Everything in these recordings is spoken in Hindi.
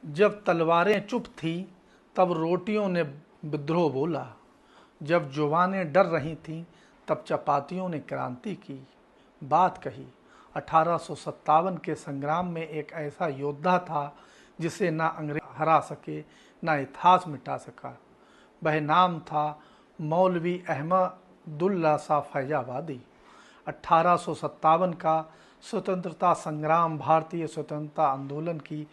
जब तलवारें चुप थीं तब रोटियों ने विद्रोह बोला। जब जुबानें डर रही थीं तब चपातियों ने क्रांति की बात कही। 1857 के संग्राम में एक ऐसा योद्धा था जिसे ना अंग्रेज हरा सके ना इतिहास मिटा सका। वह नाम था मौलवी अहमदुल्ला शाह फैजाबादी। 1857 का स्वतंत्रता संग्राम भारतीय स्वतंत्रता आंदोलन की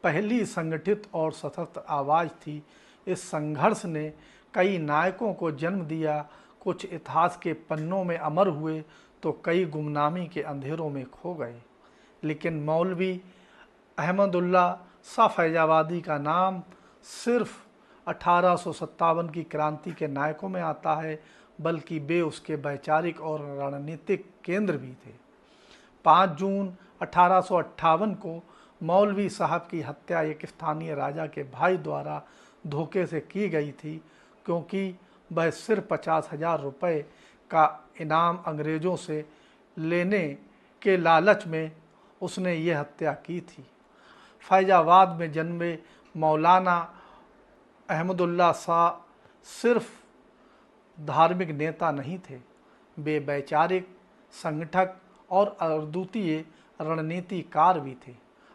पहली संगठित और सशक्त आवाज़ थी। इस संघर्ष ने कई नायकों को जन्म दिया। कुछ इतिहास के पन्नों में अमर हुए तो कई गुमनामी के अंधेरों में खो गए। लेकिन मौलवी अहमदुल्ला शाह फैजाबादी का नाम सिर्फ 1857 की क्रांति के नायकों में आता है, बल्कि वे उसके वैचारिक और रणनीतिक केंद्र भी थे। 5 जून 1858 को मौलवी साहब की हत्या एक स्थानीय राजा के भाई द्वारा धोखे से की गई थी, क्योंकि वह सिर्फ 50,000 रुपये का इनाम अंग्रेज़ों से लेने के लालच में उसने ये हत्या की थी। फैजाबाद में जन्मे मौलाना अहमदुल्ला शाह सिर्फ धार्मिक नेता नहीं थे, वे वैचारिक संगठक और अद्वितीय रणनीतिकार भी थे।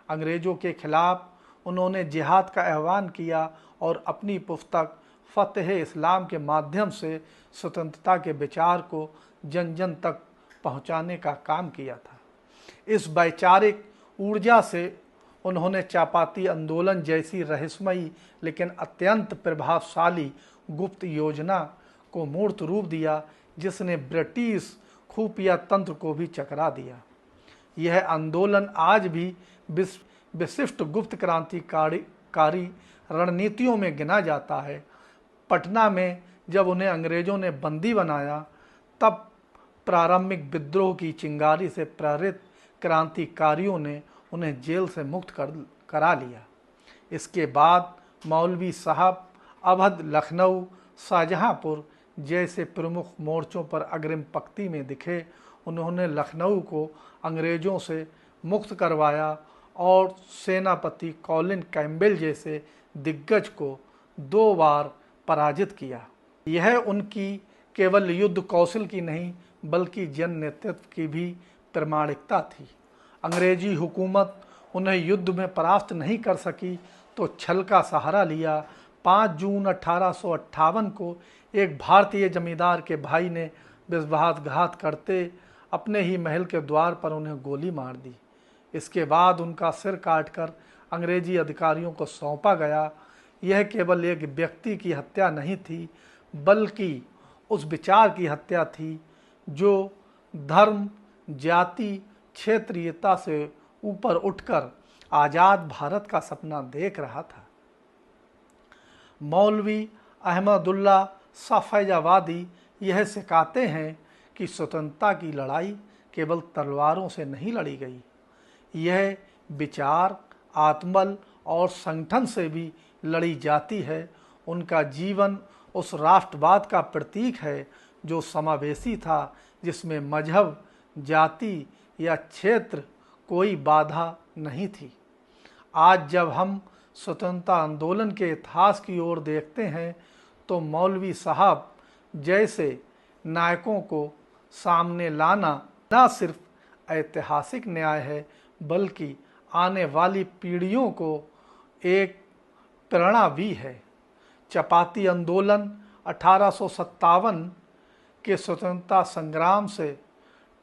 अंग्रेज़ों के खिलाफ उन्होंने जिहाद का आह्वान किया और अपनी पुस्तक फतेह इस्लाम के माध्यम से स्वतंत्रता के विचार को जन जन तक पहुंचाने का काम किया था। इस वैचारिक ऊर्जा से उन्होंने चापाती आंदोलन जैसी रहस्यमयी लेकिन अत्यंत प्रभावशाली गुप्त योजना को मूर्त रूप दिया, जिसने ब्रिटिश खुफिया तंत्र को भी चकरा दिया। यह आंदोलन आज भी विशिष्ट गुप्त क्रांतिकारी रणनीतियों में गिना जाता है। पटना में जब उन्हें अंग्रेज़ों ने बंदी बनाया, तब प्रारंभिक विद्रोह की चिंगारी से प्रेरित क्रांतिकारियों ने उन्हें जेल से मुक्त करा लिया। इसके बाद मौलवी साहब अवध, लखनऊ, शाहजहांपुर जैसे प्रमुख मोर्चों पर अग्रिम पंक्ति में दिखे। उन्होंने लखनऊ को अंग्रेज़ों से मुक्त करवाया और सेनापति कॉलिन कैम्पबेल जैसे दिग्गज को 2 बार पराजित किया। यह उनकी केवल युद्ध कौशल की नहीं बल्कि जन नेतृत्व की भी प्रामाणिकता थी। अंग्रेजी हुकूमत उन्हें युद्ध में परास्त नहीं कर सकी तो छल का सहारा लिया। 5 जून 1858 को एक भारतीय जमींदार के भाई ने विश्वासघात करते अपने ही महल के द्वार पर उन्हें गोली मार दी। इसके बाद उनका सिर काटकर अंग्रेजी अधिकारियों को सौंपा गया। यह केवल एक व्यक्ति की हत्या नहीं थी, बल्कि उस विचार की हत्या थी जो धर्म, जाति, क्षेत्रीयता से ऊपर उठकर आज़ाद भारत का सपना देख रहा था। मौलवी अहमदुल्ला शाह फैजाबादी यह सिखाते हैं कि स्वतंत्रता की लड़ाई केवल तलवारों से नहीं लड़ी गई, यह विचार, आत्मबल और संगठन से भी लड़ी जाती है। उनका जीवन उस राष्ट्रवाद का प्रतीक है जो समावेशी था, जिसमें मजहब, जाति या क्षेत्र कोई बाधा नहीं थी। आज जब हम स्वतंत्रता आंदोलन के इतिहास की ओर देखते हैं तो मौलवी साहब जैसे नायकों को सामने लाना न सिर्फ ऐतिहासिक न्याय है बल्कि आने वाली पीढ़ियों को एक प्रेरणा भी है। चपाती आंदोलन 1857 के स्वतंत्रता संग्राम से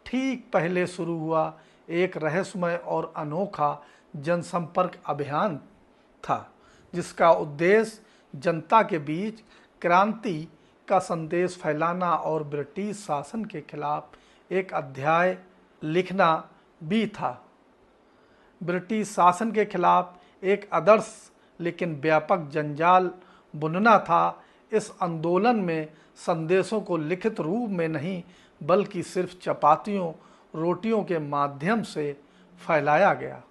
ठीक पहले शुरू हुआ एक रहस्यमय और अनोखा जनसंपर्क अभियान था, जिसका उद्देश्य जनता के बीच क्रांति का संदेश फैलाना और ब्रिटिश शासन के खिलाफ एक अध्याय लिखना भी था। ब्रिटिश शासन के खिलाफ एक आदर्श लेकिन व्यापक जंजाल बुनना था। इस आंदोलन में संदेशों को लिखित रूप में नहीं बल्कि सिर्फ चपातियों, रोटियों के माध्यम से फैलाया गया।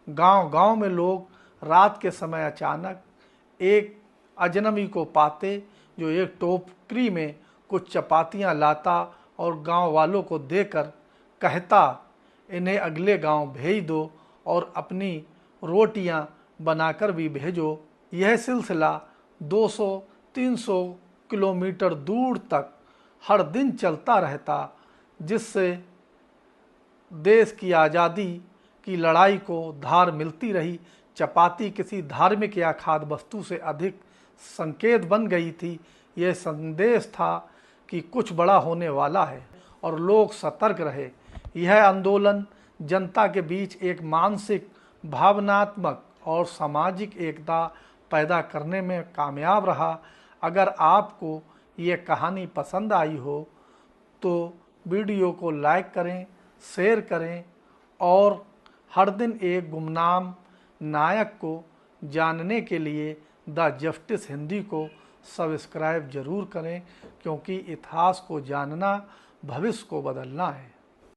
गांव-गांव में लोग रात के समय अचानक एक अजनबी को पाते जो एक टोकरी में कुछ चपातियां लाता और गांव वालों को देकर कहता, इन्हें अगले गांव भेज दो और अपनी रोटियां बनाकर भी भेजो। यह सिलसिला 200-300 किलोमीटर दूर तक हर दिन चलता रहता, जिससे देश की आज़ादी की लड़ाई को धार मिलती रही। चपाती किसी धार्मिक या खाद्य वस्तु से अधिक संकेत बन गई थी। यह संदेश था कि कुछ बड़ा होने वाला है और लोग सतर्क रहे। यह आंदोलन जनता के बीच एक मानसिक, भावनात्मक और सामाजिक एकता पैदा करने में कामयाब रहा। अगर आपको ये कहानी पसंद आई हो तो वीडियो को लाइक करें, शेयर करें और हर दिन एक गुमनाम नायक को जानने के लिए द जस्टिस हिंदी को सब्सक्राइब जरूर करें, क्योंकि इतिहास को जानना भविष्य को बदलना है।